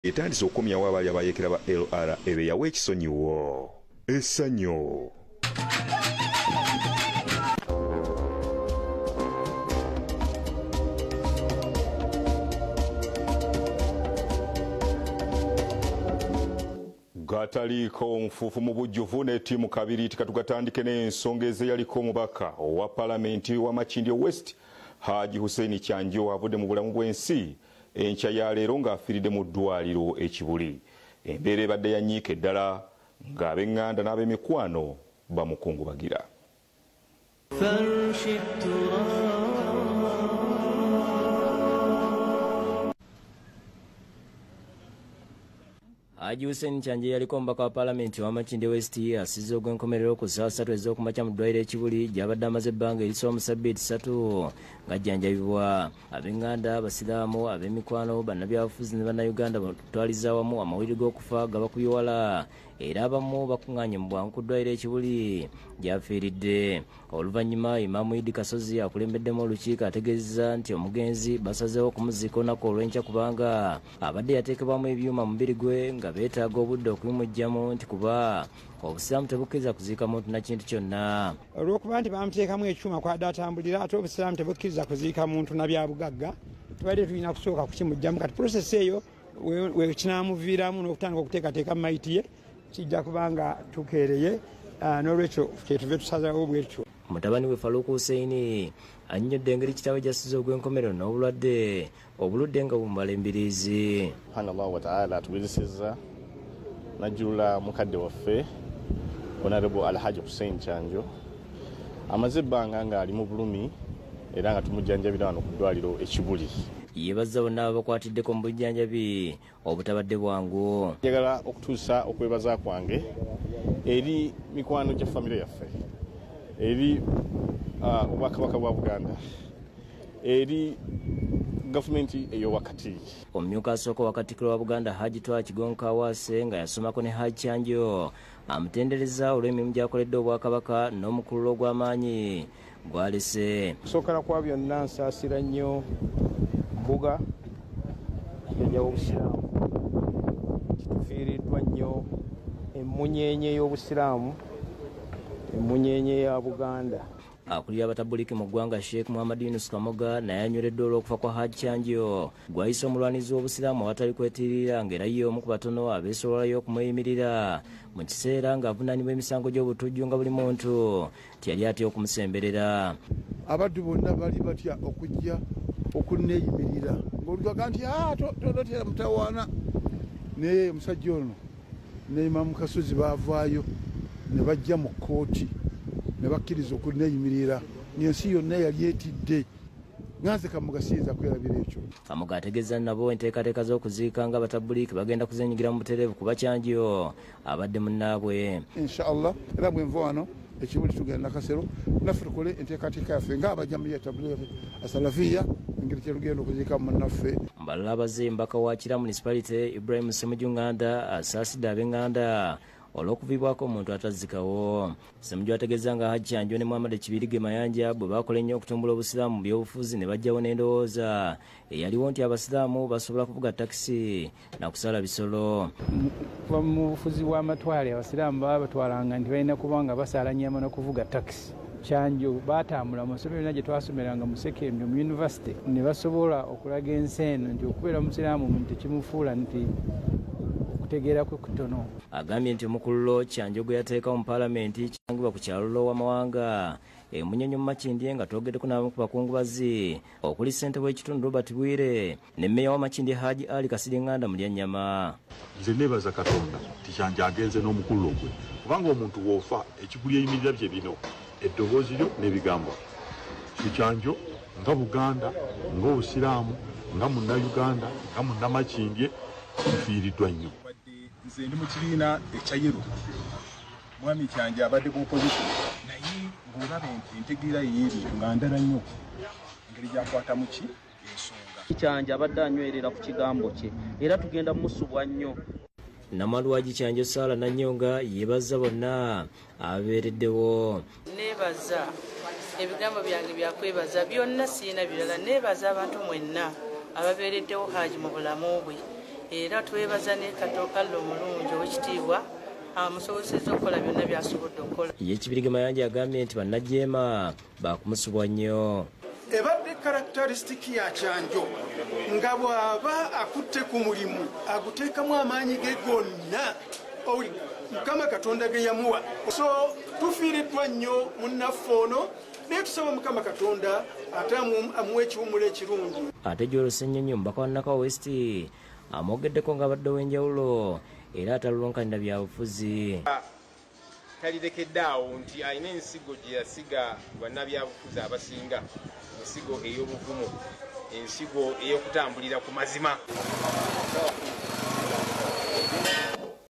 etandise okukomyawo abaali abayeekera ba LRA ebeeyawo ekisonyiwo essanyu. Gataliiko nfuufu mu bujjuvu ne ttiimu kabiri tikatugatandike n'ensonga ezeeyaliko omubaka owa Paalamenti wa Makindye West Haji Hussein Kyanjo avudde mu bulamu bw'ensi enkya ya leero ng'afiiridde mu ddwaliro ekibuli. Embeera ebadde yanyiika eddala ng'ab'eŋŋanda n'ab'emikwano bamukungubagira. Haji Hussein Kyanjo yaliko omubaka wa Paalamenti wa Makindye West asizza ogw'enkomerero ku ssaawa 3 ez'okumakya mu ddwaliro ekibuli gy'abadde amaze ebbanga erisoba mu ssabbiiti 3 ng'ajjanjabibwa. Ab'eŋŋanda, abasiraamu, ab'emikwano, bannabyabufuzi ne bannayuganda batwaliza awamu amawulire g'okufa gabakuyiwala era abamu bakuŋŋaanye mu bwangu ku ddwaliro ekibuli gy'afiiridde. Oluvannyuma Imaamu Idi Kasozi akulembeddemu olukiiko ategeezezza nti omugenzi basazeewo okumuziika olunaku olw'enkya kubanga abadde yateekebwamu ebyuma mu mubiri gwe nga beetaaga obudde okubimugyamu nti kuba obusiraamu tebukkiriza kuziika muntu na kintu kyonna. Olw'okuba nti bamuteekamu ekyuma kw'adde atambulira ate obusiraamu tebukkiriza kuziika muntu na byabugagga tubadde tulina kusooka kukimugyamu kati prosesi eyo wekinaamuviiramu n'okutandika okuteekateeka mu mayiti ye kijja kubanga tukeereye n'olwekyo kyetuve tusazawo bwetyo. Mutabani we Faruuk Hussein annyonnyodde engeri kitaawe gy'assizza ogw'enkomerero n'obulwadde obuludde nga bumubala embiriizi. Subhanallah wa ta'ala atubirizisizza najjula mukadde waffe Honorable Alhaji Hussein Kyanjo amaze ebbanga ng'ali mu bulumi era nga tumujjanjabira wano ku ddwaliro ekibuli. Yeebazza bonna abakwatiddeko mu bujjanjabi obutabadde bwangu. Njagala okutuusa okwebaza kwange eri mikwano gya famire yaffe, eri obwakabaka bwa Buganda, eri gavumenti ey'owakati. Omumyuka asooka wa Katikkiro wa Buganda Haji Twala Kigonka Awaase nga yasomako ne Haji Kyanjo amutendereza olw'emirimu gy'akoledde Obwakabaka n'omukululo ogw'amaanyi gwalese. Kusookera kwa byonna nsaasira nnyo mbuga yajja obusiraamu kitufiiriddwa nnyo emmunyeenye y'obusiraamu emmunyeenye ya Buganda. Akulira abatabuliki mu ggwanga Sheikh Muhammad Yunus Kamoga naye anyweredde olw'okufa kwa Haji Kyanjo gwayise omulwanizi w'obusiraamu awatali kwetiirira ng'era ye omu ku batono abeesololayo okumuyimirira mu kiseera ng'avunaanibwa emisango gy'obutujju nga buli muntu tiyali atya okumusemberera. Abaddu bonna bali batya okujja okunneeyimirira ng'olugaga nti tolotera mutawaana naye omusajja ono ne Imaamu Kasozi baavaayo ne bajja mu kkooti ne bakkiriza okunneeyimirira n'ensi yonna yali etidde nganze Kamoga siyinza kwerabira ekyo. Kamoga ategeeza nabo enteekateeka z'okuziika nga abatabuliki bagenda kuzenyigira mu butereevu kuba Kyanjo abadde munnaabwe. Inshallah era bwe nva wano ekibuli tugenda Nakasero naffe tukole enteekateeka yaffe ng'abajjamiriya tabuliki asalafiya engeri kyetugenda okuziika munnaffe. Mbalala abazze mbaka wa Kira Municipality Ibrahim Ssemujju Nganda asaasidde ab'eŋŋanda olw'okuvibwako omuntu atazzikawo. Ssemujju ategeeza nga Haji Kyanjo ne Muhammad Kibirige Mayanja bwe bakola ennyo okutumbula obusiraamu mu byobufuzi ne bajjawo n'endowooza eyaliwo nti abasiraamu basobola kuvuga takisi na kusala bisolo. Kuva mu bufuzi bw'amatwale abasiraamu baba batwalanga nti balina kuba nga basala nnyama n'okuvuga takisi. Kyanjo baatambula mu masomero gye twasomeranga mu sekendule mu yunivasite ne basobola okulaga ensi eno nti okubeera omusiraamu omuntu tekimufuula nti okutegeera kwe kutono. Agambye nti omukululo Kyanjo gwe yateekawo mu Paalamenti kyangibwa ku kyalo w'amawanga Emunyonyo mu Makindye nga twogeddeko n'abamu ku bakungubazi okuli ssentebe w'ekitundu Robert Bwire ne mmeeya wa Makindye Haji Ali Kasiringanda mu Lyannyama. Nze neebaza Katonda nti Kyanjo agenze n'omukululo gwe kubanga omuntu w'ofa ekiguli eyimirira bye bino eddoboozi lyo n'ebigambo. Kyanjo nga Buganda ng'Obusiraamu nga Munnayuganda nga Munnamakindye kifiiriddwa nnyo. Nze ndi mu kibiina ekya Yero Mwami Kyanjo abadde mu opposition naye ng'olaba nti entegeera y'ebintu nga ndala nnyo engeri gy'akwatamu ki ensonga. Kyanjo abadde anywerera ku kigambo kye era tugenda musubwa nnyo. Namalwaji Kyanjo Saala Nanyonga yeebazza bonna abeereddewo. Neebaza ebigambo byange byakwebaza byonna siina birala. Neebaza abantu mwenna ababeereddewo Haji mu bulamu bwe era twebaza ne Katokallo omulungi ow'ekitiibwa amusobozesezza okukola byonna by'asobodde okukola. Yekibirige Mayanja agambye nti bannajeema baakumusubwa nnyo. Ebadde karakiterisitiki ya Kyanjo nga bw'aba akutte ku mulimu aguteekamu amaanyi ge gonna Mukama Katonda ge yamuwa. So tufiiriddwa nnyo munnaffe ono naye tusaba Mukama Katonda ate amuwa ekiwummulo ekirungi. Ate Joel Ssenyonyi omubaka wa Nakawa West amwogeddeko ng'abadde ow'enjawulo era atalulunkanira byabufuzi. Talirekedde awo nti alina ensigo gye yasiga bannabyabufuzi abasinga, ensigo ey'obuvumu, ensigo ey'okutambulira ku mazima.